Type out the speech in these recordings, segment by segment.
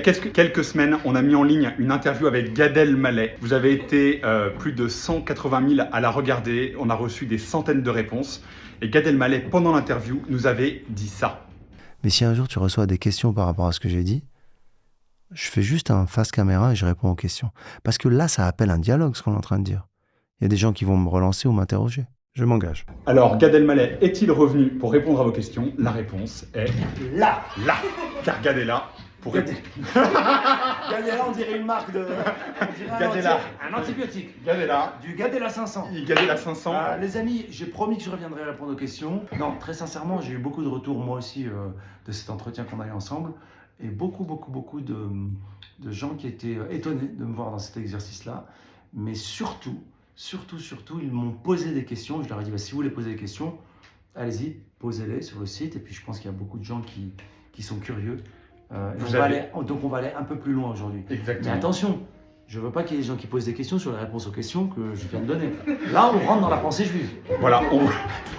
quelques semaines, on a mis en ligne une interview avec Gad Elmaleh. Vous avez été plus de 180 000 à la regarder. On a reçu des centaines de réponses. Et Gad Elmaleh, pendant l'interview, nous avait dit ça. Mais si un jour tu reçois des questions par rapport à ce que j'ai dit, je fais juste un face caméra et je réponds aux questions. Parce que là, ça appelle un dialogue, ce qu'on est en train de dire. Il y a des gens qui vont me relancer ou m'interroger. Je m'engage. Alors, Gad Elmaleh est-il revenu pour répondre à vos questions? La réponse est là. Car Gad est là pour répondre. Gad est là, on dirait une marque de... Gad est là. Un antibiotique. Gad est là. Du Gadela 500. Gad est là 500. Les amis, j'ai promis que je reviendrai répondre aux questions. Non, très sincèrement, j'ai eu beaucoup de retours, moi aussi, de cet entretien qu'on a eu ensemble. Et beaucoup de gens qui étaient étonnés de me voir dans cet exercice-là. Mais surtout, ils m'ont posé des questions. Je leur ai dit, si vous voulez poser des questions, allez-y, posez-les sur le site. Et puis je pense qu'il y a beaucoup de gens qui sont curieux. Donc on va aller un peu plus loin aujourd'hui. Exactement. Mais attention, je ne veux pas qu'il y ait des gens qui posent des questions sur les réponses aux questions que je viens de donner. Là, on rentre dans la pensée juive. Voilà,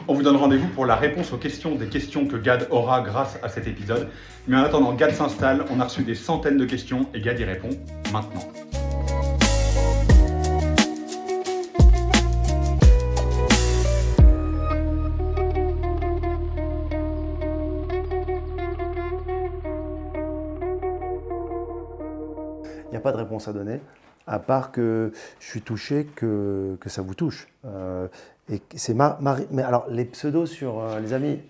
on vous donne rendez-vous pour la réponse aux questions, des questions que Gad aura grâce à cet épisode. Mais en attendant, Gad s'installe, on a reçu des centaines de questions et Gad y répond maintenant. Il n'y a pas de réponse à donner, à part que je suis touché que ça vous touche. Et c'est mais alors, les pseudos sur... les amis,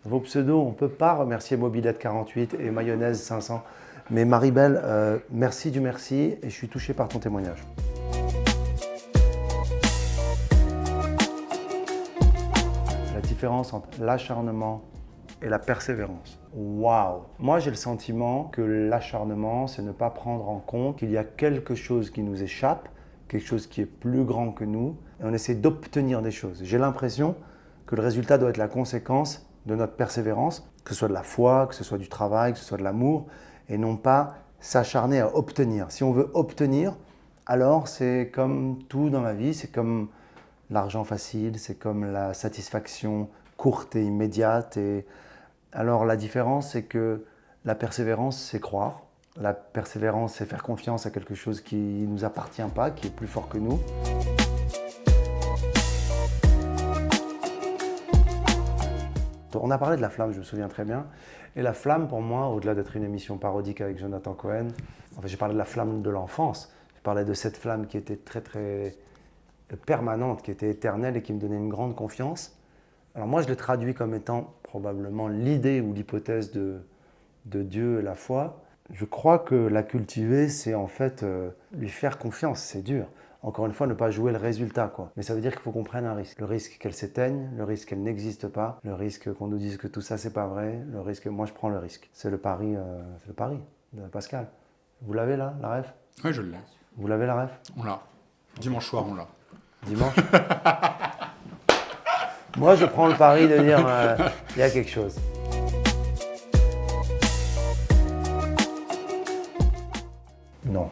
vos pseudos, on ne peut pas remercier Mobilette48 et Mayonnaise 500. Mais Maribel, merci du merci et je suis touché par ton témoignage. La différence entre l'acharnement et la persévérance. Waouh! Moi, j'ai le sentiment que l'acharnement, c'est ne pas prendre en compte qu'il y a quelque chose qui nous échappe, quelque chose qui est plus grand que nous, et on essaie d'obtenir des choses. J'ai l'impression que le résultat doit être la conséquence de notre persévérance, que ce soit de la foi, que ce soit du travail, que ce soit de l'amour, et non pas s'acharner à obtenir. Si on veut obtenir, alors c'est comme tout dans la vie, c'est comme l'argent facile, c'est comme la satisfaction courte et immédiate. Et alors la différence, c'est que la persévérance, c'est croire. La persévérance, c'est faire confiance à quelque chose qui ne nous appartient pas, qui est plus fort que nous. On a parlé de la flamme, je me souviens très bien. Et la flamme, pour moi, au-delà d'être une émission parodique avec Jonathan Cohen, en fait, j'ai parlé de la flamme de l'enfance. Je parlais de cette flamme qui était très, très permanente, qui était éternelle et qui me donnait une grande confiance. Alors moi, je l'ai traduit comme étant probablement l'idée ou l'hypothèse de Dieu et la foi. Je crois que la cultiver, c'est en fait lui faire confiance, c'est dur. Encore une fois, ne pas jouer le résultat, quoi. Mais ça veut dire qu'il faut qu'on prenne un risque. Le risque qu'elle s'éteigne, le risque qu'elle n'existe pas, le risque qu'on nous dise que tout ça, c'est pas vrai, le risque... Moi, je prends le risque. C'est le pari de Pascal. Vous l'avez là, la ref? Oui, je l'ai. Vous l'avez la ref? On l'a. Dimanche soir, on l'a. Dimanche? Moi, je prends le pari de dire il y a quelque chose. Non.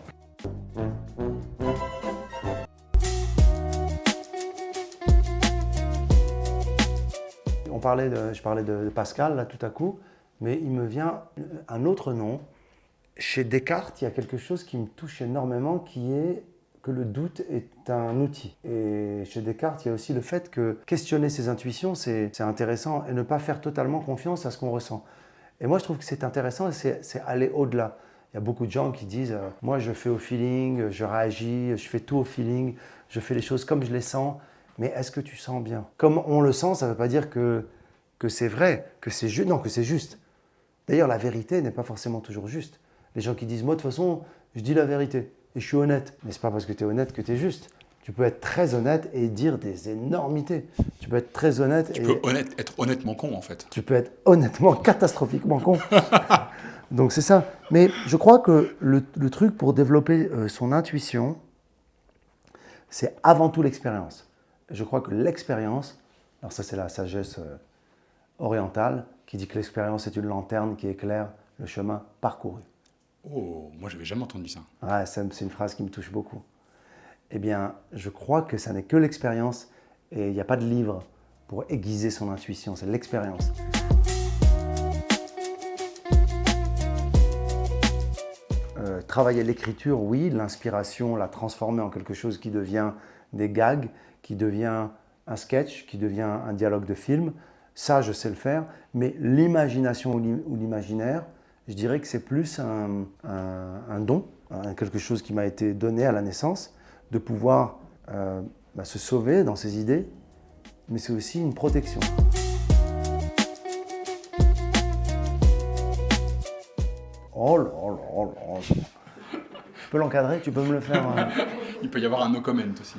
Je parlais de Pascal, là, tout à coup, mais il me vient un autre nom. Chez Descartes, il y a quelque chose qui me touche énormément, qui est que le doute est un outil. Et chez Descartes, il y a aussi le fait que questionner ses intuitions, c'est intéressant, et ne pas faire totalement confiance à ce qu'on ressent. Et moi, je trouve que c'est intéressant, et c'est aller au-delà. Il y a beaucoup de gens qui disent « Moi, je fais au feeling, je réagis, je fais tout au feeling, je fais les choses comme je les sens. » Mais est-ce que tu sens bien? Comme on le sent, ça ne veut pas dire que c'est vrai, que c'est juste. Non, que c'est juste. D'ailleurs, la vérité n'est pas forcément toujours juste. Les gens qui disent « Moi, de toute façon, je dis la vérité et je suis honnête. » Mais ce n'est pas parce que tu es honnête que tu es juste. Tu peux être très honnête et dire des énormités. Tu peux être très honnête Tu peux être honnêtement con, en fait. Tu peux être honnêtement, catastrophiquement con. Donc c'est ça. Mais je crois que le truc pour développer son intuition, c'est avant tout l'expérience. Je crois que l'expérience, alors ça c'est la sagesse orientale, qui dit que l'expérience est une lanterne qui éclaire le chemin parcouru. Oh, moi j'avais jamais entendu ça. Ouais, c'est une phrase qui me touche beaucoup. Eh bien, je crois que ça n'est que l'expérience et il n'y a pas de livre pour aiguiser son intuition, c'est l'expérience. Travailler l'écriture, oui, l'inspiration, la transformer en quelque chose qui devient des gags, qui devient un sketch, qui devient un dialogue de film, ça je sais le faire, mais l'imagination ou l'imaginaire, je dirais que c'est plus un don, quelque chose qui m'a été donné à la naissance, de pouvoir se sauver dans ses idées, mais c'est aussi une protection. Oh là là là. Je peux l'encadrer, tu peux me le faire. Il peut y avoir un no comment aussi.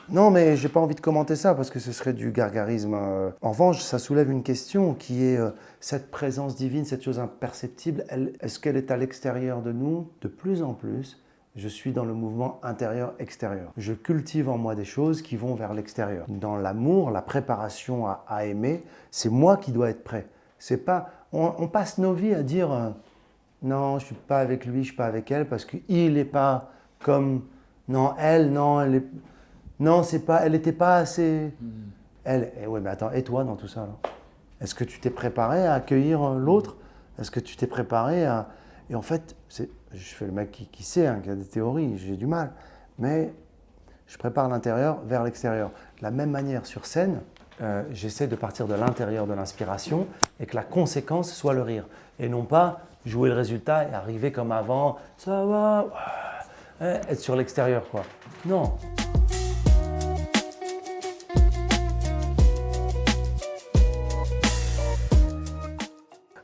Non, mais j'ai pas envie de commenter ça parce que ce serait du gargarisme. En revanche, ça soulève une question qui est cette présence divine, cette chose imperceptible, est-ce qu'elle est à l'extérieur de nous? De plus en plus, je suis dans le mouvement intérieur-extérieur. Je cultive en moi des choses qui vont vers l'extérieur. Dans l'amour, la préparation à aimer, c'est moi qui dois être prêt. C'est pas, on passe nos vies à dire non, je suis pas avec lui, je suis pas avec elle parce qu'il n'est pas comme non, elle est non, c'est pas, elle n'était pas assez. Elle, ouais, mais attends, et toi dans tout ça alors? Est-ce que tu t'es préparé à accueillir l'autre? Est-ce que tu t'es préparé à. Et en fait, je fais le mec qui sait, qui a des théories, j'ai du mal. Mais je prépare l'intérieur vers l'extérieur. De la même manière, sur scène, j'essaie de partir de l'intérieur de l'inspiration et que la conséquence soit le rire. Et non pas jouer le résultat et arriver comme avant, ça va, être sur l'extérieur, quoi. Non.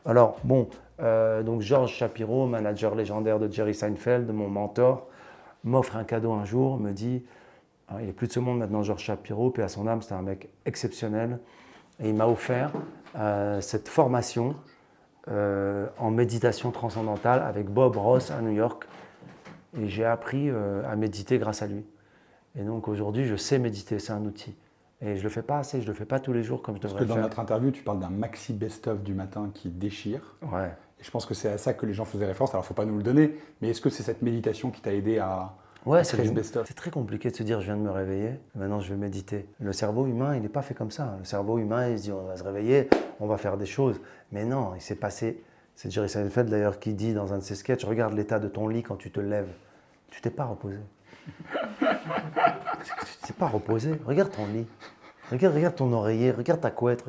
Alors, bon, donc Georges Shapiro, manager légendaire de Jerry Seinfeld, mon mentor, m'offre un cadeau un jour, me dit, il n'est plus de ce monde maintenant, Georges Shapiro, paix à son âme, c'était un mec exceptionnel, et il m'a offert cette formation en méditation transcendantale avec Bob Ross à New York, et j'ai appris à méditer grâce à lui. Et donc aujourd'hui, je sais méditer, c'est un outil. Et je ne le fais pas assez, je ne le fais pas tous les jours comme je devrais le faire. Parce que dans notre interview, tu parles d'un maxi best-of du matin qui déchire. Ouais. Et je pense que c'est à ça que les gens faisaient référence. Alors, il ne faut pas nous le donner, mais est-ce que c'est cette méditation qui t'a aidé à créer ce best-of? C'est très compliqué de se dire je viens de me réveiller, maintenant je vais méditer. Le cerveau humain, il n'est pas fait comme ça. Le cerveau humain, il se dit on va se réveiller, on va faire des choses. Mais non, il s'est passé. C'est Jerry Seinfeld d'ailleurs qui dit dans un de ses sketchs, regarde l'état de ton lit quand tu te lèves. Tu t'es pas reposé. Tu t'es pas reposé. Regarde ton lit. Regarde ton oreiller, regarde ta couette,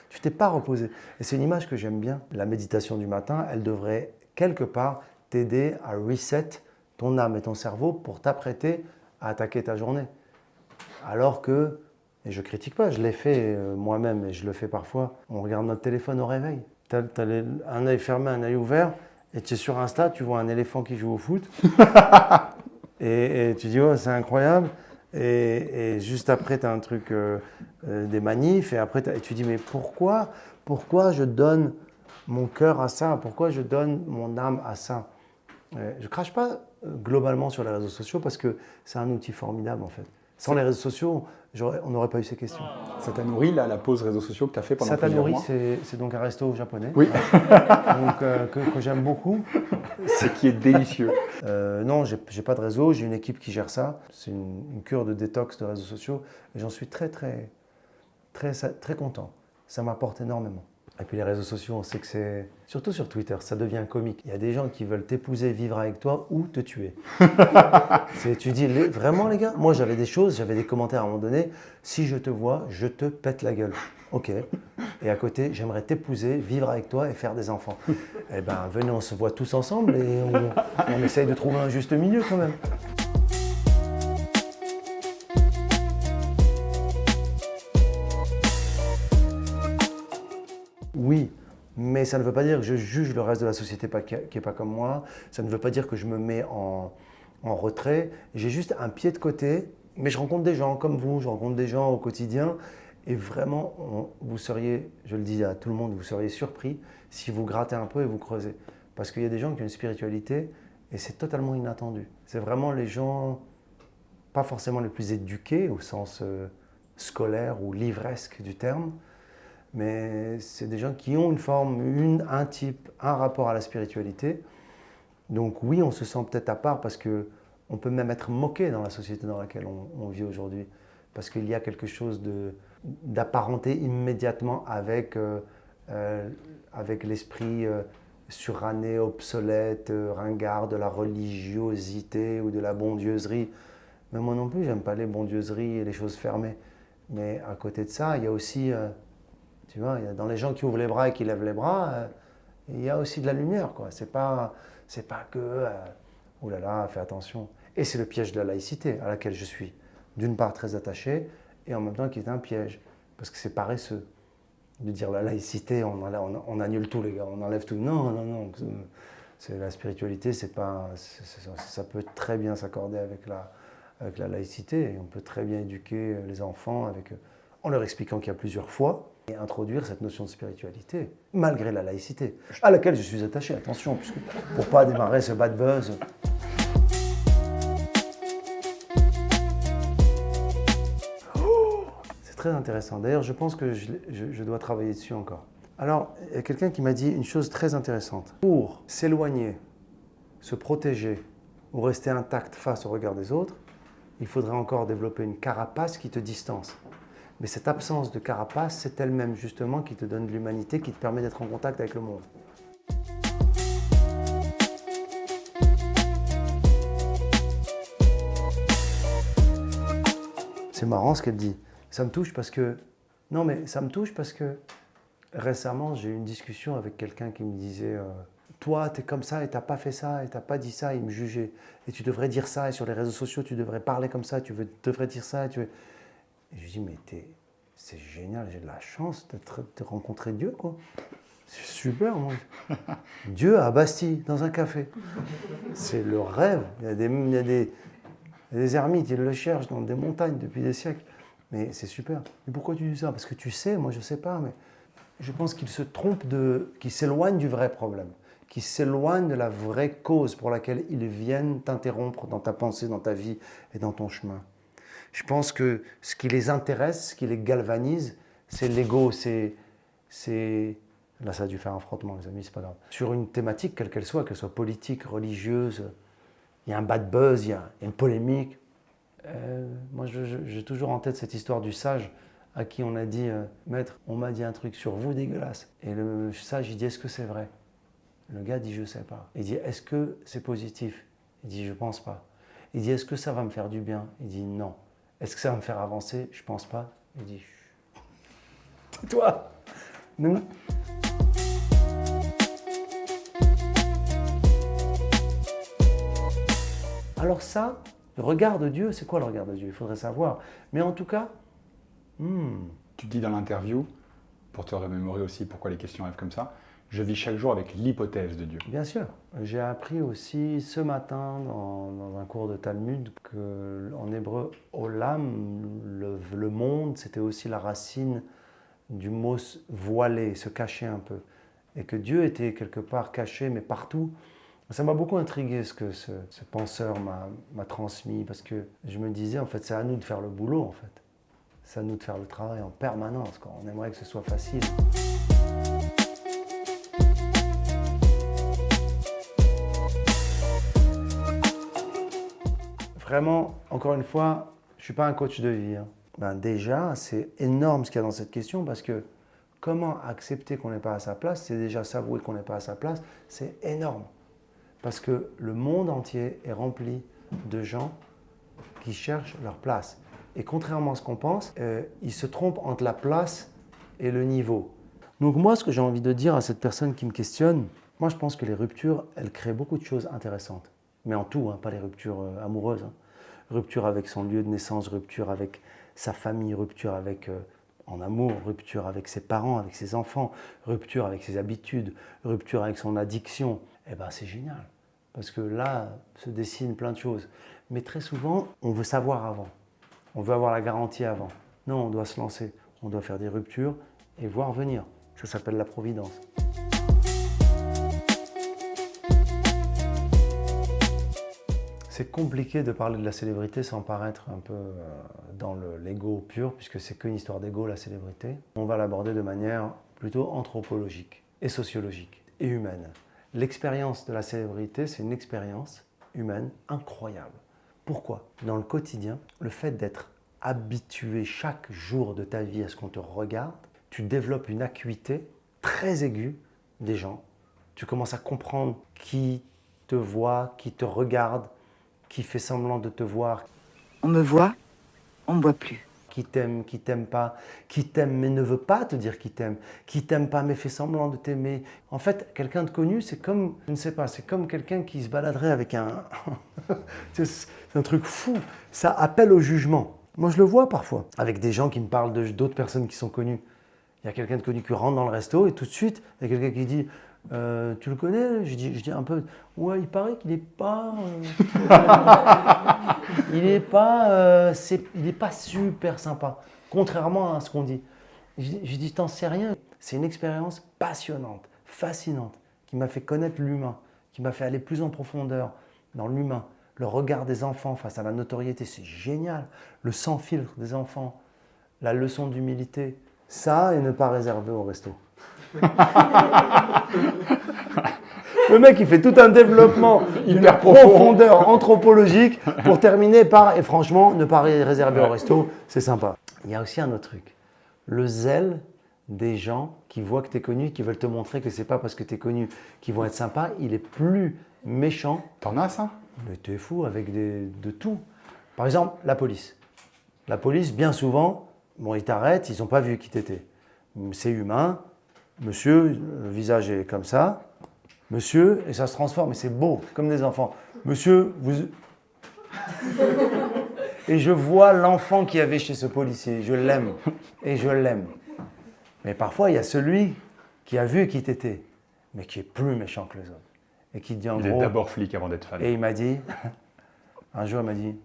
tu t'es pas reposé. Et c'est une image que j'aime bien. La méditation du matin, elle devrait quelque part t'aider à reset ton âme et ton cerveau pour t'apprêter à attaquer ta journée. Alors que, et je critique pas, je l'ai fait moi-même et je le fais parfois, on regarde notre téléphone au réveil. T'as un œil fermé, un œil ouvert, et tu es sur Insta, tu vois un éléphant qui joue au foot, et tu dis oh c'est incroyable. Et juste après, tu as un truc, des manifs, et après, et tu dis, mais pourquoi je donne mon cœur à ça? Pourquoi je donne mon âme à ça? Je ne crache pas globalement sur les réseaux sociaux parce que c'est un outil formidable en fait. Sans les réseaux sociaux, on n'aurait pas eu ces questions. Ça t'a nourri, la pause réseaux sociaux que tu as fait pendant plusieurs mois? C'est donc un resto japonais, oui. Donc, que j'aime beaucoup. C'est qui est délicieux. Non, j'ai pas de réseau, j'ai une équipe qui gère ça. C'est une cure de détox de réseaux sociaux et j'en suis très content. Ça m'apporte énormément. Et puis les réseaux sociaux, on sait que c'est, surtout sur Twitter, ça devient comique. Il y a des gens qui veulent t'épouser, vivre avec toi ou te tuer. Tu dis, vraiment les gars, moi j'avais des commentaires à un moment donné, si je te vois, je te pète la gueule. Ok. Et à côté, j'aimerais t'épouser, vivre avec toi et faire des enfants. Eh ben, venez, on se voit tous ensemble et on essaye de trouver un juste milieu quand même. Oui, mais ça ne veut pas dire que je juge le reste de la société qui n'est pas comme moi. Ça ne veut pas dire que je me mets en retrait. J'ai juste un pied de côté, mais je rencontre des gens comme vous, je rencontre des gens au quotidien. Et vraiment, vous seriez, je le dis à tout le monde, vous seriez surpris si vous grattez un peu et vous creusez. Parce qu'il y a des gens qui ont une spiritualité et c'est totalement inattendu. C'est vraiment les gens, pas forcément les plus éduqués au sens scolaire ou livresque du terme, mais c'est des gens qui ont une forme, un type, un rapport à la spiritualité. Donc oui, on se sent peut-être à part parce qu'on peut même être moqué dans la société dans laquelle on vit aujourd'hui. Parce qu'il y a quelque chose d'apparenté immédiatement avec l'esprit surannée, obsolète, ringard, de la religiosité ou de la bondieuserie. Mais moi non plus, j'aime pas les bondieuseries et les choses fermées. Mais à côté de ça, il y a aussi, tu vois, dans les gens qui ouvrent les bras et qui lèvent les bras, il y a aussi de la lumière, quoi. C'est pas que, oh là là, fais attention. Et c'est le piège de la laïcité à laquelle je suis, d'une part très attaché, et en même temps qui est un piège, parce que c'est paresseux de dire la laïcité, on annule tout, les gars, on enlève tout. Non, non, non. C'est la spiritualité, ça peut très bien s'accorder avec la laïcité. Et on peut très bien éduquer les enfants en leur expliquant qu'il y a plusieurs foi et introduire cette notion de spiritualité, malgré la laïcité, à laquelle je suis attaché, attention, pour ne pas démarrer ce bad buzz. C'est très intéressant. D'ailleurs, je pense que je dois travailler dessus encore. Alors, il y a quelqu'un qui m'a dit une chose très intéressante. Pour s'éloigner, se protéger ou rester intact face au regard des autres, il faudrait encore développer une carapace qui te distance. Mais cette absence de carapace, c'est elle-même justement qui te donne de l'humanité, qui te permet d'être en contact avec le monde. C'est marrant ce qu'elle dit. Ça me touche parce que... Non, mais ça me touche parce que récemment, j'ai eu une discussion avec quelqu'un qui me disait toi, t'es comme ça et t'as pas fait ça et t'as pas dit ça, il me jugeait. Et tu devrais dire ça et sur les réseaux sociaux, tu devrais parler comme ça, devrais dire ça. Et je lui dis, mais c'est génial, j'ai de la chance de rencontrer Dieu, quoi. C'est super, moi. Dieu à Bastille, dans un café. C'est le rêve. Il y a des ermites, ils le cherchent dans des montagnes depuis des siècles. Mais c'est super. Mais pourquoi tu dis ça? Parce que tu sais, moi je ne sais pas, mais je pense qu'il se trompe qu'il s'éloigne du vrai problème, qu'il s'éloigne de la vraie cause pour laquelle ils viennent t'interrompre dans ta pensée, dans ta vie et dans ton chemin. Je pense que ce qui les intéresse, ce qui les galvanise, c'est l'ego, Là, ça a dû faire un frottement, les amis, c'est pas grave. Sur une thématique, quelle qu'elle soit politique, religieuse, il y a un bad buzz, il y a une polémique. Moi, j'ai toujours en tête cette histoire du sage à qui on a dit maître, on m'a dit un truc sur vous dégueulasse. Et le sage, il dit est-ce que c'est vrai? Le gars dit je sais pas. Il dit est-ce que c'est positif? Il dit je pense pas. Il dit est-ce que ça va me faire du bien? Il dit non. Est-ce que ça va me faire avancer? Je pense pas. Il dit tais-toi. Non. Alors ça, le regard de Dieu, c'est quoi le regard de Dieu? Il faudrait savoir. Mais en tout cas, Tu dis dans l'interview, pour te remémorer aussi pourquoi les questions arrivent comme ça, je vis chaque jour avec l'hypothèse de Dieu. Bien sûr. J'ai appris aussi ce matin dans un cours de Talmud qu'en hébreu, olam, le monde, c'était aussi la racine du mot voiler, se cacher un peu. Et que Dieu était quelque part caché, mais partout. Ça m'a beaucoup intrigué ce que ce penseur m'a transmis, parce que je me disais, en fait, c'est à nous de faire le boulot, en fait. C'est à nous de faire le travail en permanence, quoi. On aimerait que ce soit facile. Vraiment, encore une fois, je ne suis pas un coach de vie. Déjà, c'est énorme ce qu'il y a dans cette question, parce que comment accepter qu'on n'est pas à sa place, c'est déjà s'avouer qu'on n'est pas à sa place, c'est énorme. Parce que le monde entier est rempli de gens qui cherchent leur place. Et contrairement à ce qu'on pense, ils se trompent entre la place et le niveau. Donc moi, ce que j'ai envie de dire à cette personne qui me questionne, moi je pense que les ruptures, elles créent beaucoup de choses intéressantes. Mais en tout, pas les ruptures amoureuses. Rupture avec son lieu de naissance, rupture avec sa famille, rupture avec, en amour, rupture avec ses parents, avec ses enfants, rupture avec ses habitudes, rupture avec son addiction. Eh bien, c'est génial, parce que là se dessinent plein de choses. Mais très souvent, on veut savoir avant, on veut avoir la garantie avant. Non, on doit se lancer, on doit faire des ruptures et voir venir. Ça s'appelle la providence. C'est compliqué de parler de la célébrité sans paraître un peu dans l'ego pur, puisque c'est qu'une histoire d'ego, la célébrité. On va l'aborder de manière plutôt anthropologique et sociologique et humaine. L'expérience de la célébrité, c'est une expérience humaine incroyable. Pourquoi? Dans le quotidien, le fait d'être habitué chaque jour de ta vie à ce qu'on te regarde, tu développes une acuité très aiguë des gens. Tu commences à comprendre qui te voit, qui te regarde, qui fait semblant de te voir, On me voit, on me voit plus. qui t'aime pas, qui t'aime mais ne veut pas te dire qu'il t'aime, qui t'aime pas mais fait semblant de t'aimer. En fait, quelqu'un de connu, c'est comme, je ne sais pas, c'est comme quelqu'un qui se baladerait avec un... c'est un truc fou, ça appelle au jugement. Moi, je le vois parfois, avec des gens qui me parlent d'autres personnes qui sont connues. Il y a quelqu'un de connu qui rentre dans le resto et tout de suite, il y a quelqu'un qui dit tu le connais? Je dis un peu, ouais, il paraît qu'il n'est pas... il n'est pas super sympa, contrairement à ce qu'on dit. Je dis, t'en sais rien. C'est une expérience passionnante, fascinante, qui m'a fait connaître l'humain, qui m'a fait aller plus en profondeur dans l'humain. Le regard des enfants face à la notoriété, c'est génial. Le sans filtre des enfants, la leçon d'humilité, ça et ne pas réserver au resto. Le mec, il fait tout un développement Hyper profondeur anthropologique pour terminer par, et franchement, ne pas réserver au resto, c'est sympa. Il y a aussi un autre truc, le zèle des gens qui voient que tu es connu, qui veulent te montrer que c'est pas parce que tu es connu qu'ils vont être sympas, il est plus méchant. T'en as ça? Mais t'es fou avec de tout. Par exemple, la police. La police, bien souvent, bon, ils t'arrêtent, ils n'ont pas vu qui t'étais. C'est humain. Monsieur, le visage est comme ça. Monsieur, et ça se transforme, et c'est beau, comme des enfants. Monsieur, vous... Et je vois l'enfant qu'il y avait chez ce policier. Je l'aime. Et je l'aime. Mais parfois, il y a celui qui a vu qui t'étais, mais qui est plus méchant que les autres. Et qui te dit en Il gros... est d'abord flic avant d'être fan. Et il m'a dit, un jour il m'a dit,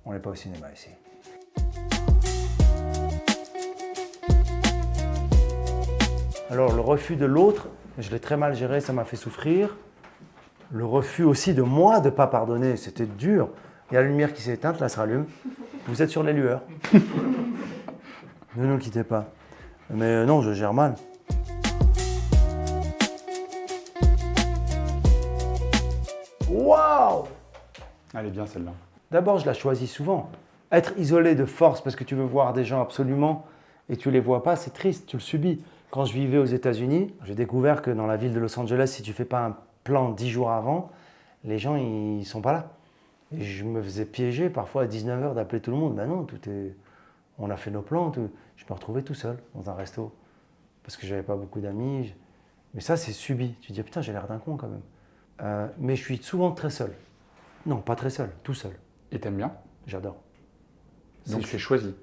on n'est pas au cinéma ici. Alors le refus de l'autre, je l'ai très mal géré, ça m'a fait souffrir. Le refus aussi de moi de ne pas pardonner, c'était dur. Il y a la lumière qui s'est éteinte, là se rallume. Vous êtes sur les lueurs. Ne nous quittez pas. Mais non, je gère mal. Waouh! Elle est bien celle-là. D'abord, je la choisis souvent. Être isolé de force parce que tu veux voir des gens absolument et tu ne les vois pas, c'est triste, tu le subis. Quand je vivais aux États-Unis, j'ai découvert que dans la ville de Los Angeles, si tu ne fais pas un plan 10 jours avant, les gens, ils ne sont pas là. Et je me faisais piéger parfois à 19h d'appeler tout le monde. Ben non, on a fait nos plans. Je me retrouvais tout seul dans un resto parce que je n'avais pas beaucoup d'amis. Mais ça, c'est subi. Tu te dis, putain, j'ai l'air d'un con quand même. Mais je suis souvent très seul. Non, pas très seul, tout seul. Et t'aimes bien? J'adore. Donc c'est choisi.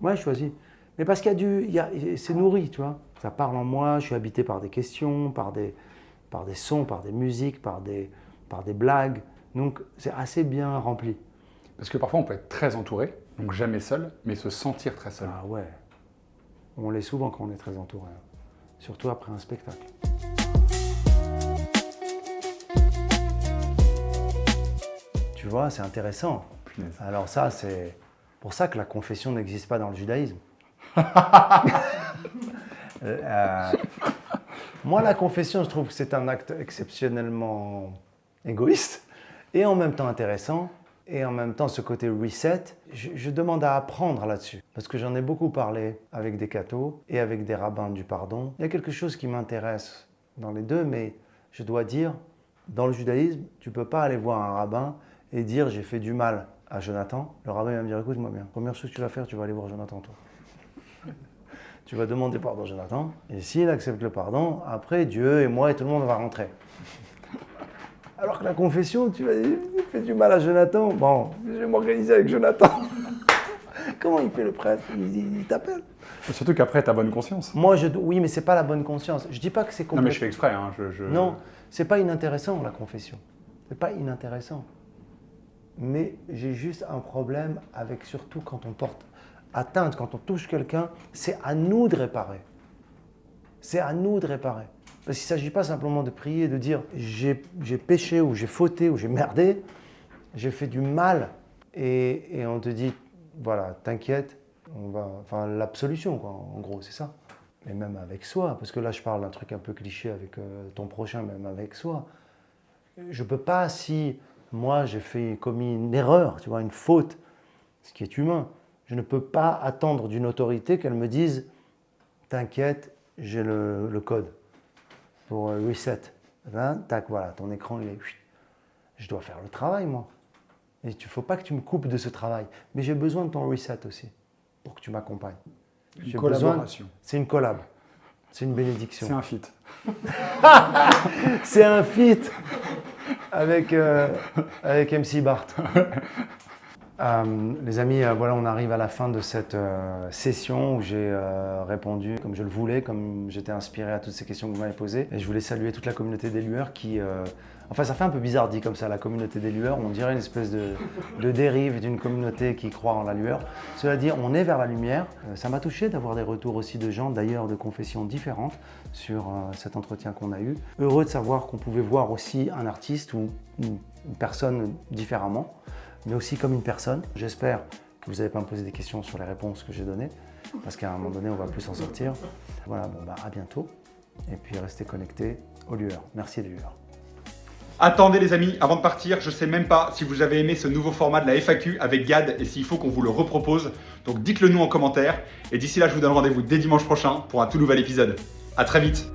Ouais, choisi. Mais parce qu'il c'est nourri, tu vois. Ça parle en moi, je suis habité par des questions, par des sons, par des musiques, par des blagues. Donc c'est assez bien rempli. Parce que parfois on peut être très entouré, donc jamais seul, mais se sentir très seul. Ah ouais. On l'est souvent quand on est très entouré. Surtout après un spectacle. Tu vois, c'est intéressant. Punaise. Alors ça, c'est pour ça que la confession n'existe pas dans le judaïsme. Moi, la confession, je trouve que c'est un acte exceptionnellement égoïste et en même temps intéressant. Et en même temps, ce côté reset, je demande à apprendre là-dessus. Parce que j'en ai beaucoup parlé avec des cathos et avec des rabbins du pardon. Il y a quelque chose qui m'intéresse dans les deux, mais je dois dire, dans le judaïsme, tu ne peux pas aller voir un rabbin et dire « j'ai fait du mal à Jonathan ». Le rabbin va me dire « écoute-moi bien, première chose que tu vas faire, tu vas aller voir Jonathan toi. Tu vas demander pardon à Jonathan, et s'il accepte le pardon, après Dieu et moi et tout le monde va rentrer. » Alors que la confession, tu vas dire « il fait du mal à Jonathan, bon, je vais m'organiser avec Jonathan. » Comment il fait le prêtre? Il t'appelle. Surtout qu'après, t'as bonne conscience. Moi, oui, mais c'est pas la bonne conscience. Je dis pas que c'est complètement... Non mais je fais exprès. Hein, Non, c'est pas inintéressant la confession. C'est pas inintéressant. Mais j'ai juste un problème avec, surtout quand on porte atteinte, quand on touche quelqu'un, c'est à nous de réparer. C'est à nous de réparer. Parce qu'il ne s'agit pas simplement de prier, de dire j'ai péché ou j'ai fauté ou j'ai merdé, j'ai fait du mal. Et on te dit, voilà, t'inquiète, enfin l'absolution, quoi, en gros, c'est ça. Mais même avec soi, parce que là je parle d'un truc un peu cliché avec ton prochain, même avec soi. Je ne peux pas, si moi j'ai commis une erreur, tu vois, une faute, ce qui est humain, je ne peux pas attendre d'une autorité qu'elle me dise « t'inquiète, j'ai le code ». pour reset. Là, tac, voilà, ton écran, il est... Je dois faire le travail, moi. Et il ne faut pas que tu me coupes de ce travail. Mais j'ai besoin de ton reset aussi, pour que tu m'accompagnes. Une J'ai collaboration. C'est une collab. C'est une bénédiction. C'est un feat. C'est un feat avec MC Bart. Les amis, voilà, on arrive à la fin de cette session où j'ai répondu comme je le voulais, comme j'étais inspiré à toutes ces questions que vous m'avez posées. Et je voulais saluer toute la communauté des lueurs qui... Enfin, ça fait un peu bizarre dit comme ça, la communauté des lueurs. On dirait une espèce de dérive d'une communauté qui croit en la lueur. Cela dit, on est vers la lumière. Ça m'a touché d'avoir des retours aussi de gens, d'ailleurs de confessions différentes, sur cet entretien qu'on a eu. Heureux de savoir qu'on pouvait voir aussi un artiste ou une personne différemment, mais aussi comme une personne. J'espère que vous n'allez pas me poser des questions sur les réponses que j'ai données, parce qu'à un moment donné, on va plus s'en sortir. Voilà, bon, bah, à bientôt. Et puis, restez connectés aux lueurs. Merci les lueurs. Attendez les amis, avant de partir, je sais même pas si vous avez aimé ce nouveau format de la FAQ avec Gad et s'il faut qu'on vous le repropose. Donc dites-le nous en commentaire. Et d'ici là, je vous donne rendez-vous dès dimanche prochain pour un tout nouvel épisode. À très vite.